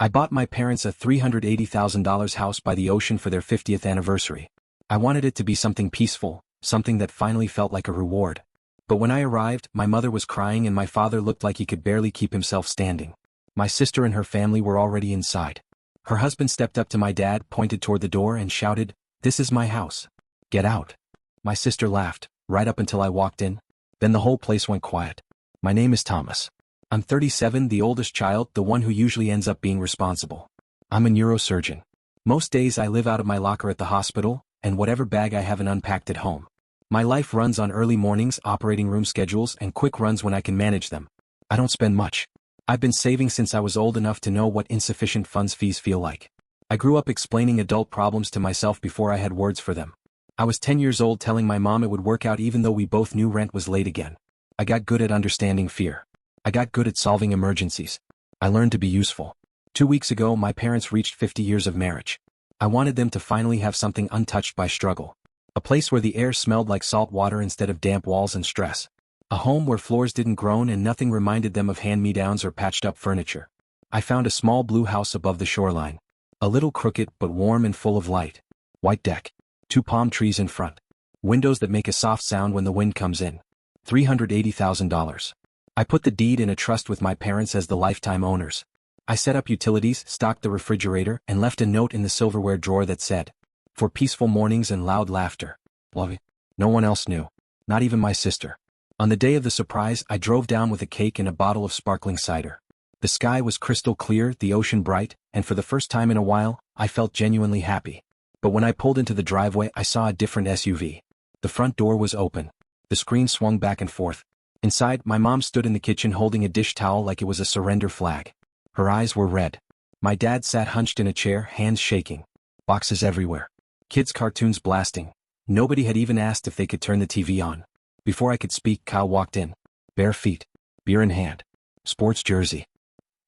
I bought my parents a $380,000 house by the ocean for their 50th anniversary. I wanted it to be something peaceful, something that finally felt like a reward. But when I arrived, my mother was crying and my father looked like he could barely keep himself standing. My sister and her family were already inside. Her husband stepped up to my dad, pointed toward the door and shouted, "This is my house. Get out." My sister laughed, right up until I walked in. Then the whole place went quiet. My name is Thomas. I'm 37, the oldest child, the one who usually ends up being responsible. I'm a neurosurgeon. Most days I live out of my locker at the hospital, and whatever bag I haven't unpacked at home. My life runs on early mornings, operating room schedules, and quick runs when I can manage them. I don't spend much. I've been saving since I was old enough to know what insufficient funds fees feel like. I grew up explaining adult problems to myself before I had words for them. I was 10 years old telling my mom it would work out even though we both knew rent was late again. I got good at understanding fear. I got good at solving emergencies. I learned to be useful. 2 weeks ago, my parents reached 50 years of marriage. I wanted them to finally have something untouched by struggle. A place where the air smelled like salt water instead of damp walls and stress. A home where floors didn't groan and nothing reminded them of hand-me-downs or patched-up furniture. I found a small blue house above the shoreline. A little crooked but warm and full of light. White deck. 2 palm trees in front. Windows that make a soft sound when the wind comes in. $380,000. I put the deed in a trust with my parents as the lifetime owners. I set up utilities, stocked the refrigerator, and left a note in the silverware drawer that said, "For peaceful mornings and loud laughter. Love you." No one else knew. Not even my sister. On the day of the surprise, I drove down with a cake and a bottle of sparkling cider. The sky was crystal clear, the ocean bright, and for the first time in a while, I felt genuinely happy. But when I pulled into the driveway, I saw a different SUV. The front door was open. The screen swung back and forth. Inside, my mom stood in the kitchen holding a dish towel like it was a surrender flag. Her eyes were red. My dad sat hunched in a chair, hands shaking. Boxes everywhere. Kids' cartoons blasting. Nobody had even asked if they could turn the TV on. Before I could speak, Kyle walked in. Bare feet. Beer in hand. Sports jersey.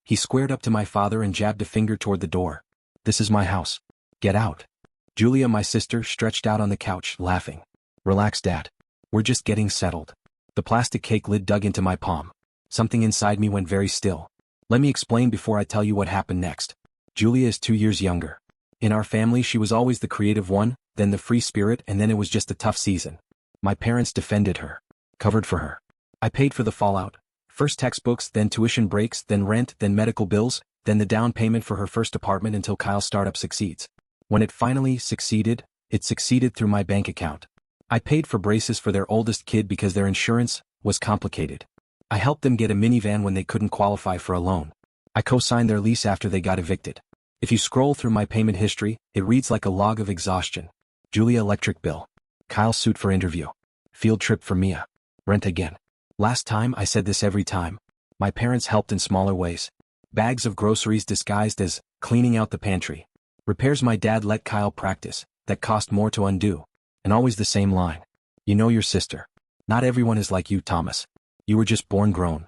He squared up to my father and jabbed a finger toward the door. "This is my house. Get out." Julia, my sister, stretched out on the couch, laughing. "Relax, Dad. We're just getting settled." The plastic cake lid dug into my palm. Something inside me went very still. Let me explain before I tell you what happened next. Julia is 2 years younger. In our family, she was always the creative one, then the free spirit, and then it was just a tough season. My parents defended her. Covered for her. I paid for the fallout. First textbooks, then tuition breaks, then rent, then medical bills, then the down payment for her first apartment until Kyle's startup succeeds. When it finally succeeded, it succeeded through my bank account. I paid for braces for their oldest kid because their insurance was complicated. I helped them get a minivan when they couldn't qualify for a loan. I co-signed their lease after they got evicted. If you scroll through my payment history, it reads like a log of exhaustion. Julia electric bill. Kyle's suit for interview. Field trip for Mia. Rent again. Last time, I said this every time. My parents helped in smaller ways. Bags of groceries disguised as cleaning out the pantry. Repairs my dad let Kyle practice, that cost more to undo. And always the same line. "You know your sister. Not everyone is like you, Thomas. You were just born grown."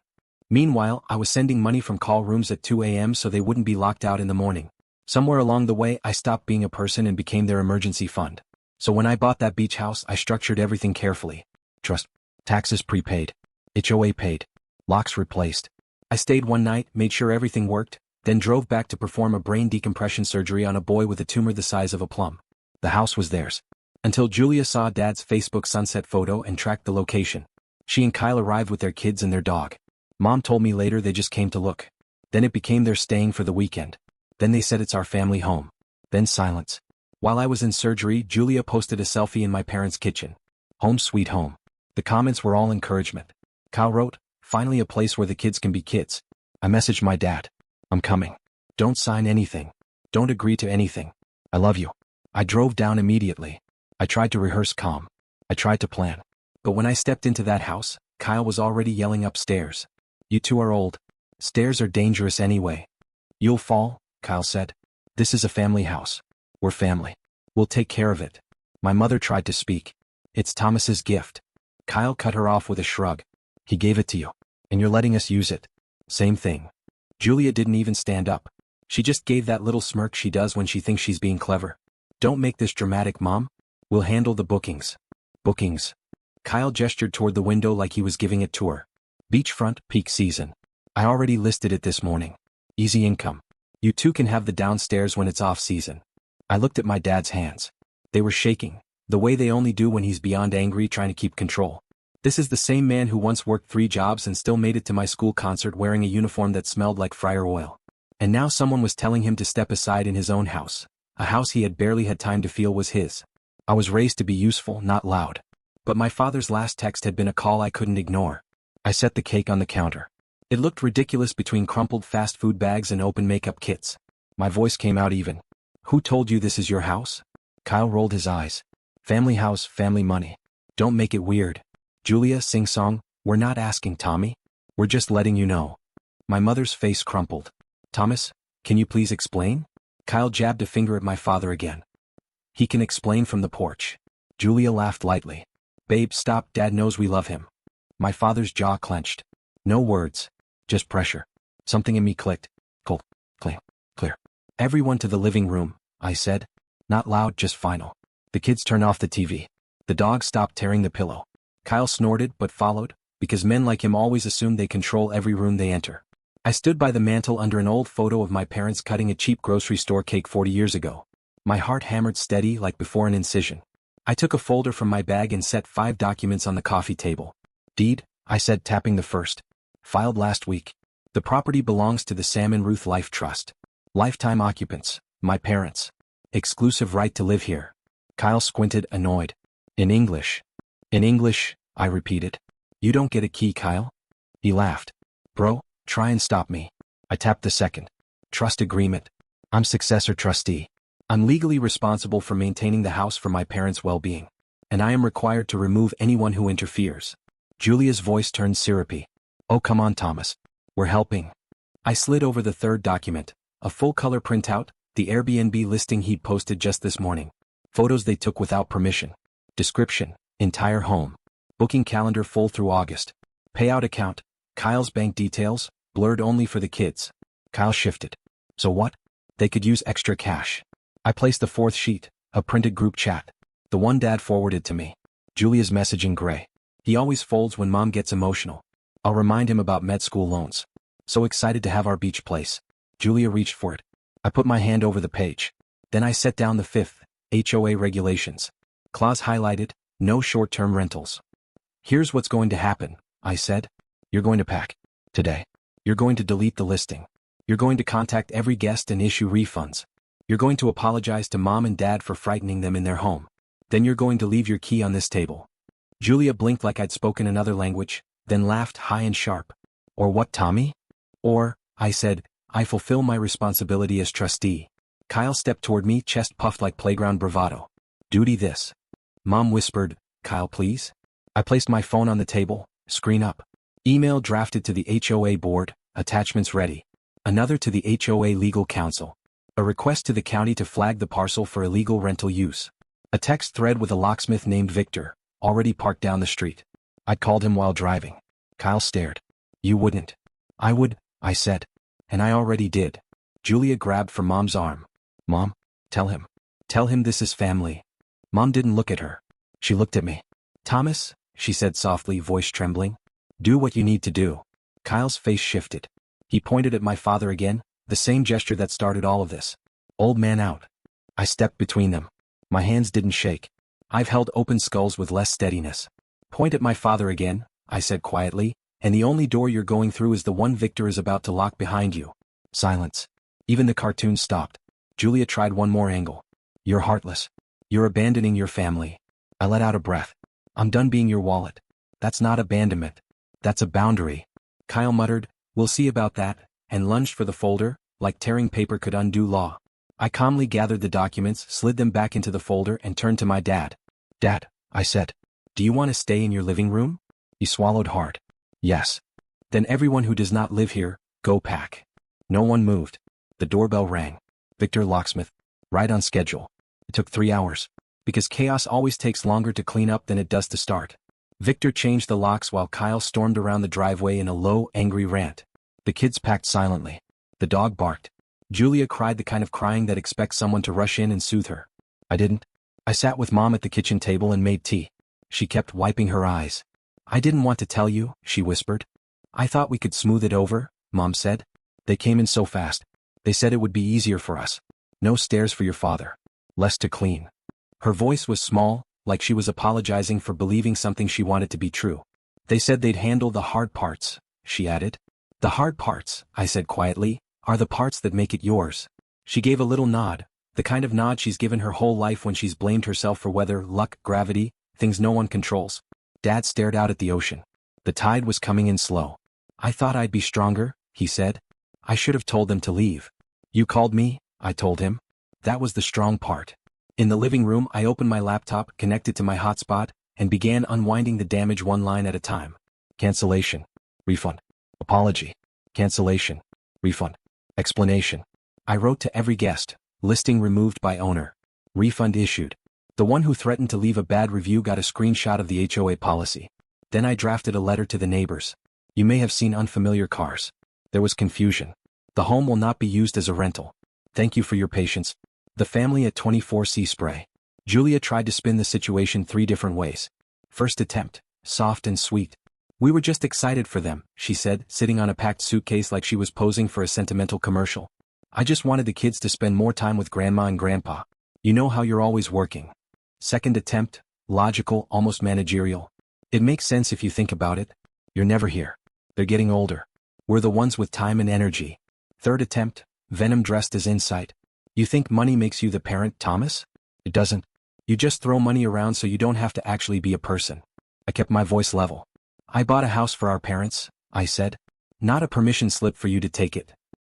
Meanwhile, I was sending money from call rooms at 2 a.m. so they wouldn't be locked out in the morning. Somewhere along the way, I stopped being a person and became their emergency fund. So when I bought that beach house, I structured everything carefully. Trust. Taxes prepaid. HOA paid. Locks replaced. I stayed one night, made sure everything worked, then drove back to perform a brain decompression surgery on a boy with a tumor the size of a plum. The house was theirs. Until Julia saw Dad's Facebook sunset photo and tracked the location. She and Kyle arrived with their kids and their dog. Mom told me later they just came to look. Then it became their staying for the weekend. Then they said it's our family home. Then silence. While I was in surgery, Julia posted a selfie in my parents' kitchen. Home sweet home. The comments were all encouragement. Kyle wrote, "Finally a place where the kids can be kids." I messaged my dad. "I'm coming. Don't sign anything. Don't agree to anything. I love you." I drove down immediately. I tried to rehearse calm. I tried to plan. But when I stepped into that house, Kyle was already yelling upstairs. "You two are old. Stairs are dangerous anyway." "You'll fall," Kyle said. "This is a family house. We're family. We'll take care of it." My mother tried to speak. "It's Thomas's gift." Kyle cut her off with a shrug. "He gave it to you. And you're letting us use it." Same thing. Julia didn't even stand up. She just gave that little smirk she does when she thinks she's being clever. "Don't make this dramatic, Mom. We'll handle the bookings." "Bookings." Kyle gestured toward the window like he was giving a tour. "Beachfront, peak season. I already listed it this morning. Easy income. You two can have the downstairs when it's off season. I looked at my dad's hands. They were shaking, the way they only do when he's beyond angry trying to keep control. This is the same man who once worked 3 jobs and still made it to my school concert wearing a uniform that smelled like fryer oil. And now someone was telling him to step aside in his own house, a house he had barely had time to feel was his. I was raised to be useful, not loud. But my father's last text had been a call I couldn't ignore. I set the cake on the counter. It looked ridiculous between crumpled fast food bags and open makeup kits. My voice came out even. Who told you this is your house? Kyle rolled his eyes. Family house, family money. Don't make it weird. Julia, sing-song, we're not asking Tommy. We're just letting you know. My mother's face crumpled. Thomas, can you please explain? Kyle jabbed a finger at my father again. He can explain from the porch. Julia laughed lightly. Babe, stop, Dad knows we love him. My father's jaw clenched. No words. Just pressure. Something in me clicked. Clear. Everyone to the living room, I said. Not loud, just final. The kids turned off the TV. The dog stopped tearing the pillow. Kyle snorted but followed, because men like him always assume they control every room they enter. I stood by the mantel under an old photo of my parents cutting a cheap grocery store cake 40 years ago. My heart hammered steady like before an incision. I took a folder from my bag and set 5 documents on the coffee table. Deed, I said, tapping the first. Filed last week. The property belongs to the Sam and Ruth Life Trust. Lifetime occupants, my parents. Exclusive right to live here. Kyle squinted, annoyed. In English. In English, I repeated. You don't get a key, Kyle? He laughed. Bro, try and stop me. I tapped the second. Trust agreement. I'm successor trustee. I'm legally responsible for maintaining the house for my parents' well-being. And I am required to remove anyone who interferes. Julia's voice turned syrupy. Oh, come on, Thomas. We're helping. I slid over the third document, a full-color printout, the Airbnb listing he'd posted just this morning. Photos they took without permission. Description, entire home. Booking calendar full through August. Payout account, Kyle's bank details, blurred only for the kids. Kyle shifted. So what? They could use extra cash. I placed the fourth sheet, a printed group chat. The one Dad forwarded to me. Julia's message in gray. He always folds when Mom gets emotional. I'll remind him about med school loans. So excited to have our beach place. Julia reached for it. I put my hand over the page. Then I set down the 5th, HOA regulations. Clause highlighted, no short-term rentals. Here's what's going to happen, I said. You're going to pack. Today. You're going to delete the listing. You're going to contact every guest and issue refunds. You're going to apologize to Mom and Dad for frightening them in their home. Then you're going to leave your key on this table. Julia blinked like I'd spoken another language, then laughed high and sharp. Or what, Tommy? Or, I said, I fulfill my responsibility as trustee. Kyle stepped toward me, chest puffed like playground bravado. Duty this. Mom whispered, Kyle, please? I placed my phone on the table, screen up. Email drafted to the HOA board, attachments ready. Another to the HOA legal counsel. A request to the county to flag the parcel for illegal rental use. A text thread with a locksmith named Victor, already parked down the street. I'd called him while driving. Kyle stared. You wouldn't. I would, I said. And I already did. Julia grabbed for Mom's arm. Mom, tell him. Tell him this is family. Mom didn't look at her. She looked at me. Thomas, she said softly, voice trembling. Do what you need to do. Kyle's face shifted. He pointed at my father again, the same gesture that started all of this. Old man out. I stepped between them. My hands didn't shake. I've held open skulls with less steadiness. Point at my father again, I said quietly, and the only door you're going through is the one Victor is about to lock behind you. Silence. Even the cartoon stopped. Julia tried one more angle. You're heartless. You're abandoning your family. I let out a breath. I'm done being your wallet. That's not abandonment. That's a boundary. Kyle muttered, we'll see about that, and lunged for the folder, like tearing paper could undo law. I calmly gathered the documents, slid them back into the folder, and turned to my dad. Dad, I said. Do you want to stay in your living room? He swallowed hard. Yes. Then everyone who does not live here, go pack. No one moved. The doorbell rang. Victor Locksmith. Right on schedule. It took 3 hours. Because chaos always takes longer to clean up than it does to start. Victor changed the locks while Kyle stormed around the driveway in a low, angry rant. The kids packed silently. The dog barked. Julia cried the kind of crying that expects someone to rush in and soothe her. I didn't. I sat with Mom at the kitchen table and made tea. She kept wiping her eyes. I didn't want to tell you, she whispered. I thought we could smooth it over, Mom said. They came in so fast. They said it would be easier for us. No stairs for your father. Less to clean. Her voice was small, like she was apologizing for believing something she wanted to be true. They said they'd handle the hard parts, she added. The hard parts, I said quietly, are the parts that make it yours. She gave a little nod, the kind of nod she's given her whole life when she's blamed herself for weather, luck, gravity, things no one controls. Dad stared out at the ocean. The tide was coming in slow. I thought I'd be stronger, he said. I should have told them to leave. You called me, I told him. That was the strong part. In the living room, I opened my laptop, connected to my hotspot, and began unwinding the damage one line at a time. Cancellation. Refund. Apology. Cancellation. Refund. Explanation. I wrote to every guest. Listing removed by owner. Refund issued. The one who threatened to leave a bad review got a screenshot of the HOA policy. Then I drafted a letter to the neighbors. You may have seen unfamiliar cars. There was confusion. The home will not be used as a rental. Thank you for your patience. The family at 24C Spray. Julia tried to spin the situation 3 different ways. First attempt, soft and sweet. We were just excited for them, she said, sitting on a packed suitcase like she was posing for a sentimental commercial. I just wanted the kids to spend more time with Grandma and Grandpa. You know how you're always working. Second attempt, logical, almost managerial. It makes sense if you think about it. You're never here. They're getting older. We're the ones with time and energy. Third attempt, venom dressed as insight. You think money makes you the parent, Thomas? It doesn't. You just throw money around so you don't have to actually be a person. I kept my voice level. I bought a house for our parents, I said. Not a permission slip for you to take it.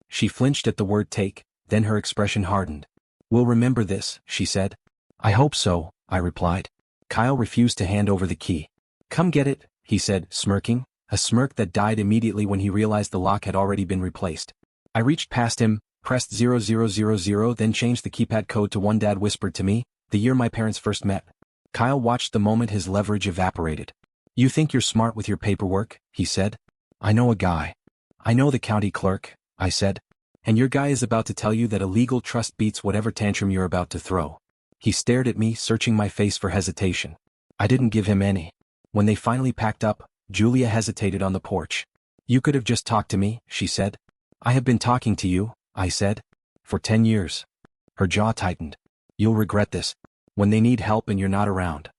She flinched at the word take, then her expression hardened. We'll remember this, she said. I hope so, I replied. Kyle refused to hand over the key. Come get it, he said, smirking, a smirk that died immediately when he realized the lock had already been replaced. I reached past him, pressed 0000, then changed the keypad code to 1. Dad whispered to me, the year my parents first met. Kyle watched the moment his leverage evaporated. You think you're smart with your paperwork, he said. I know a guy. I know the county clerk, I said. And your guy is about to tell you that a legal trust beats whatever tantrum you're about to throw. He stared at me, searching my face for hesitation. I didn't give him any. When they finally packed up, Julia hesitated on the porch. You could have just talked to me, she said. I have been talking to you, I said. For 10 years. Her jaw tightened. You'll regret this. When they need help and you're not around.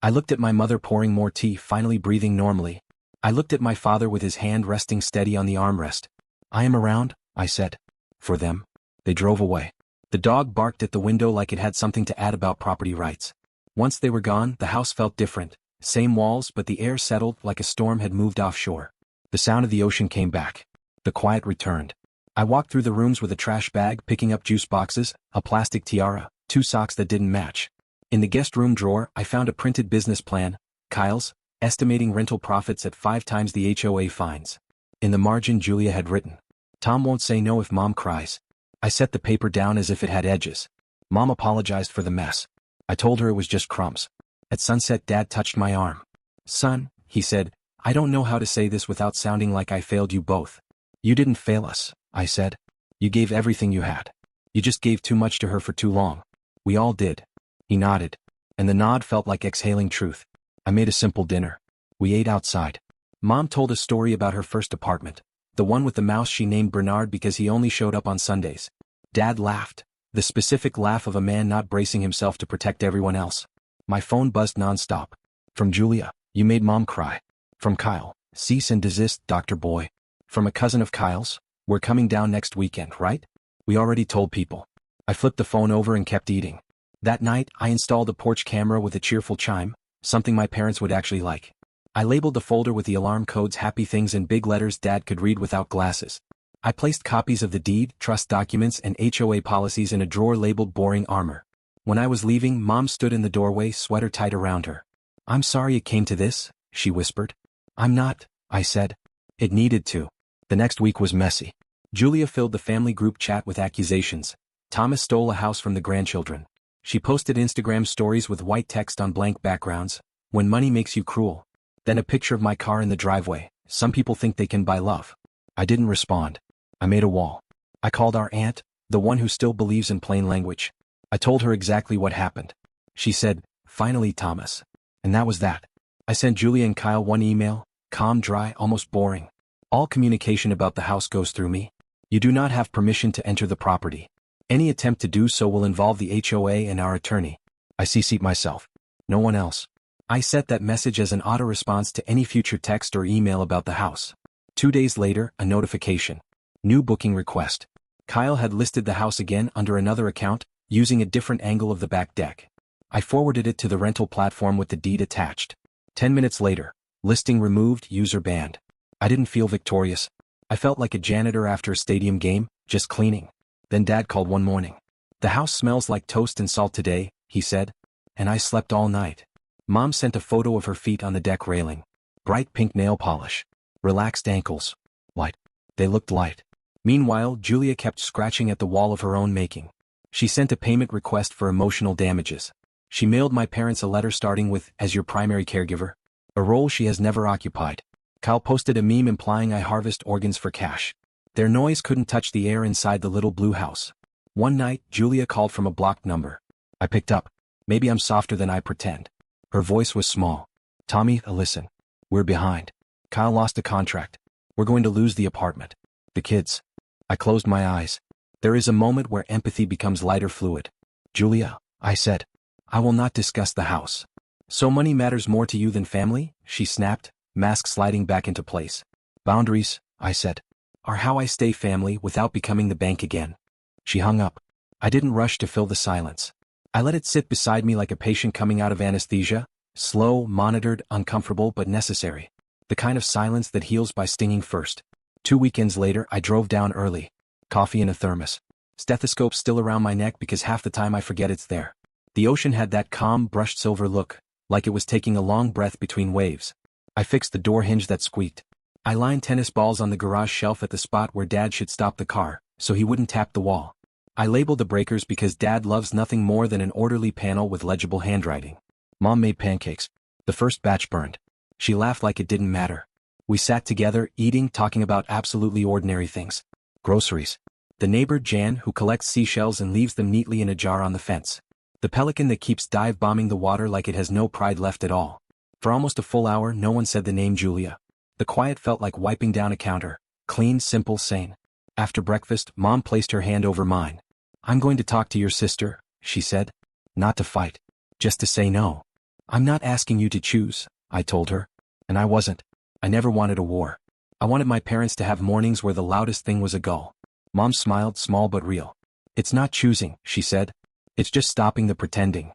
I looked at my mother pouring more tea, finally breathing normally. I looked at my father with his hand resting steady on the armrest. I am around, I said. For them. They drove away. The dog barked at the window like it had something to add about property rights. Once they were gone, the house felt different. Same walls, but the air settled like a storm had moved offshore. The sound of the ocean came back. The quiet returned. I walked through the rooms with a trash bag, picking up juice boxes, a plastic tiara, 2 socks that didn't match. In the guest room drawer, I found a printed business plan, Kyle's, estimating rental profits at 5 times the HOA fines. In the margin, Julia had written, Tom won't say no if Mom cries. I set the paper down as if it had edges. Mom apologized for the mess. I told her it was just crumbs. At sunset, Dad touched my arm. Son, he said, I don't know how to say this without sounding like I failed you both. You didn't fail us, I said. You gave everything you had. You just gave too much to her for too long. We all did. He nodded. And the nod felt like exhaling truth. I made a simple dinner. We ate outside. Mom told a story about her first apartment. The one with the mouse she named Bernard because he only showed up on Sundays. Dad laughed. The specific laugh of a man not bracing himself to protect everyone else. My phone buzzed nonstop. From Julia, you made Mom cry. From Kyle, cease and desist, Dr. Boy. From a cousin of Kyle's, we're coming down next weekend, right? We already told people. I flipped the phone over and kept eating. That night, I installed a porch camera with a cheerful chime, something my parents would actually like. I labeled the folder with the alarm codes Happy Things in big letters Dad could read without glasses. I placed copies of the deed, trust documents, and HOA policies in a drawer labeled Boring Armor. When I was leaving, Mom stood in the doorway, sweater tight around her. I'm sorry it came to this, she whispered. I'm not, I said. It needed to. The next week was messy. Julia filled the family group chat with accusations. Thomas stole a house from the grandchildren. She posted Instagram stories with white text on blank backgrounds. When money makes you cruel. Then a picture of my car in the driveway. Some people think they can buy love. I didn't respond. I made a wall. I called our aunt, the one who still believes in plain language. I told her exactly what happened. She said, finally, Thomas. And that was that. I sent Julia and Kyle one email, calm, dry, almost boring. All communication about the house goes through me. You do not have permission to enter the property. Any attempt to do so will involve the HOA and our attorney. I CC'd myself. No one else. I set that message as an auto response to any future text or email about the house. 2 days later, a notification. New booking request. Kyle had listed the house again under another account, using a different angle of the back deck. I forwarded it to the rental platform with the deed attached. 10 minutes later, listing removed, user banned. I didn't feel victorious. I felt like a janitor after a stadium game, just cleaning. Then Dad called one morning. The house smells like toast and salt today, he said. And I slept all night. Mom sent a photo of her feet on the deck railing. Bright pink nail polish. Relaxed ankles. Light. They looked light. Meanwhile, Julia kept scratching at the wall of her own making. She sent a payment request for emotional damages. She mailed my parents a letter starting with, "As your primary caregiver," a role she has never occupied. Kyle posted a meme implying I harvest organs for cash. Their noise couldn't touch the air inside the little blue house. One night, Julia called from a blocked number. I picked up. Maybe I'm softer than I pretend. Her voice was small. "Tommy, listen. We're behind. Kyle lost a contract. We're going to lose the apartment. The kids." I closed my eyes. There is a moment where empathy becomes lighter fluid. "Julia," I said, "I will not discuss the house." "So money matters more to you than family?" she snapped, mask sliding back into place. "Boundaries," I said, "are how I stay family without becoming the bank again." She hung up. I didn't rush to fill the silence. I let it sit beside me like a patient coming out of anesthesia, slow, monitored, uncomfortable but necessary. The kind of silence that heals by stinging first. 2 weekends later, I drove down early. Coffee in a thermos. Stethoscope still around my neck because half the time I forget it's there. The ocean had that calm, brushed silver look, like it was taking a long breath between waves. I fixed the door hinge that squeaked. I lined tennis balls on the garage shelf at the spot where Dad should stop the car, so he wouldn't tap the wall. I labeled the breakers because Dad loves nothing more than an orderly panel with legible handwriting. Mom made pancakes. The first batch burned. She laughed like it didn't matter. We sat together, eating, talking about absolutely ordinary things. Groceries. The neighbor Jan who collects seashells and leaves them neatly in a jar on the fence. The pelican that keeps dive-bombing the water like it has no pride left at all. For almost a full hour, no one said the name Julia. The quiet felt like wiping down a counter. Clean, simple, sane. After breakfast, Mom placed her hand over mine. "I'm going to talk to your sister," she said. "Not to fight. Just to say no." "I'm not asking you to choose," I told her. And I wasn't. I never wanted a war. I wanted my parents to have mornings where the loudest thing was a gull. Mom smiled, small but real. "It's not choosing," she said. "It's just stopping the pretending."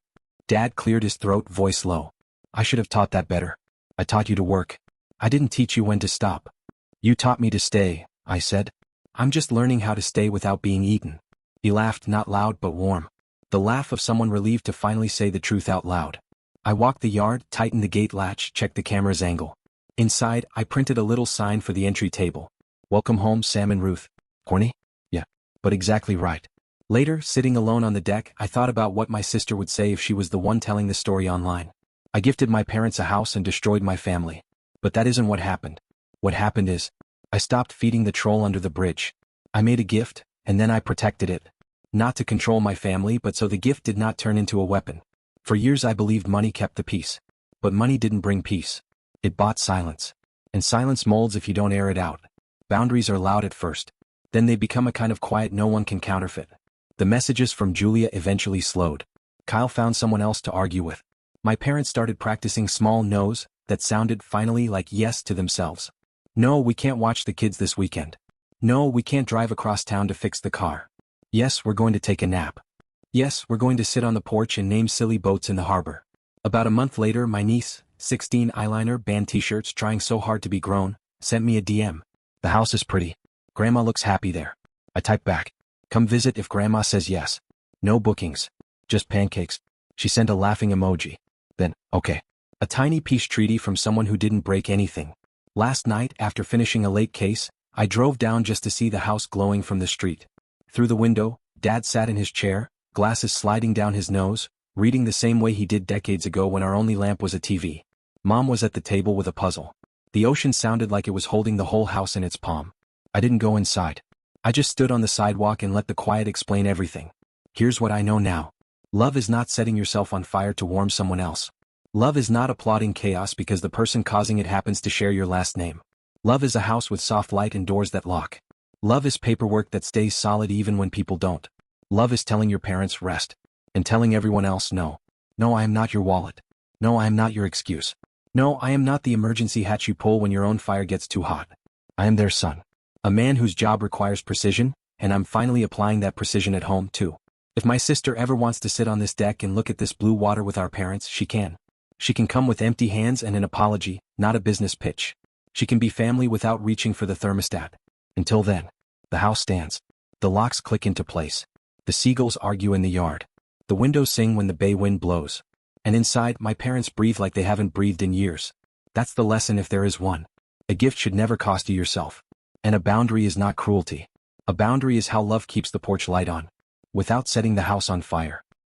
Dad cleared his throat, voice low. "I should have taught that better. I taught you to work. I didn't teach you when to stop." "You taught me to stay," I said. "I'm just learning how to stay without being eaten." He laughed, not loud but warm. The laugh of someone relieved to finally say the truth out loud. I walked the yard, tightened the gate latch, checked the camera's angle. Inside, I printed a little sign for the entry table. "Welcome home, Sam and Ruth." Corny? Yeah. But exactly right. Later, sitting alone on the deck, I thought about what my sister would say if she was the one telling the story online. I gifted my parents a house and destroyed my family. But that isn't what happened. What happened is, I stopped feeding the troll under the bridge. I made a gift, and then I protected it. Not to control my family, but so the gift did not turn into a weapon. For years I believed money kept the peace. But money didn't bring peace. It bought silence. And silence molds if you don't air it out. Boundaries are loud at first. Then they become a kind of quiet no one can counterfeit. The messages from Julia eventually slowed. Kyle found someone else to argue with. My parents started practicing small no's that sounded finally like yes to themselves. "No, we can't watch the kids this weekend." "No, we can't drive across town to fix the car." "Yes, we're going to take a nap." "Yes, we're going to sit on the porch and name silly boats in the harbor." About a month later, my niece, 16, eyeliner, band t-shirts, trying so hard to be grown, sent me a DM. "The house is pretty. Grandma looks happy there." I typed back, "Come visit if Grandma says yes." No bookings. Just pancakes. She sent a laughing emoji. Then, okay. A tiny peace treaty from someone who didn't break anything. Last night, after finishing a late case, I drove down just to see the house glowing from the street. Through the window, Dad sat in his chair, glasses sliding down his nose, reading the same way he did decades ago when our only lamp was a TV. Mom was at the table with a puzzle. The ocean sounded like it was holding the whole house in its palm. I didn't go inside. I just stood on the sidewalk and let the quiet explain everything. Here's what I know now. Love is not setting yourself on fire to warm someone else. Love is not applauding chaos because the person causing it happens to share your last name. Love is a house with soft light and doors that lock. Love is paperwork that stays solid even when people don't. Love is telling your parents rest. And telling everyone else no. No, I am not your wallet. No, I am not your excuse. No, I am not the emergency hatch you pull when your own fire gets too hot. I am their son. A man whose job requires precision, and I'm finally applying that precision at home too. If my sister ever wants to sit on this deck and look at this blue water with our parents, she can. She can come with empty hands and an apology, not a business pitch. She can be family without reaching for the thermostat. Until then, the house stands. The locks click into place. The seagulls argue in the yard. The windows sing when the bay wind blows. And inside, my parents breathe like they haven't breathed in years. That's the lesson if there is one. A gift should never cost you yourself. And a boundary is not cruelty. A boundary is how love keeps the porch light on, without setting the house on fire.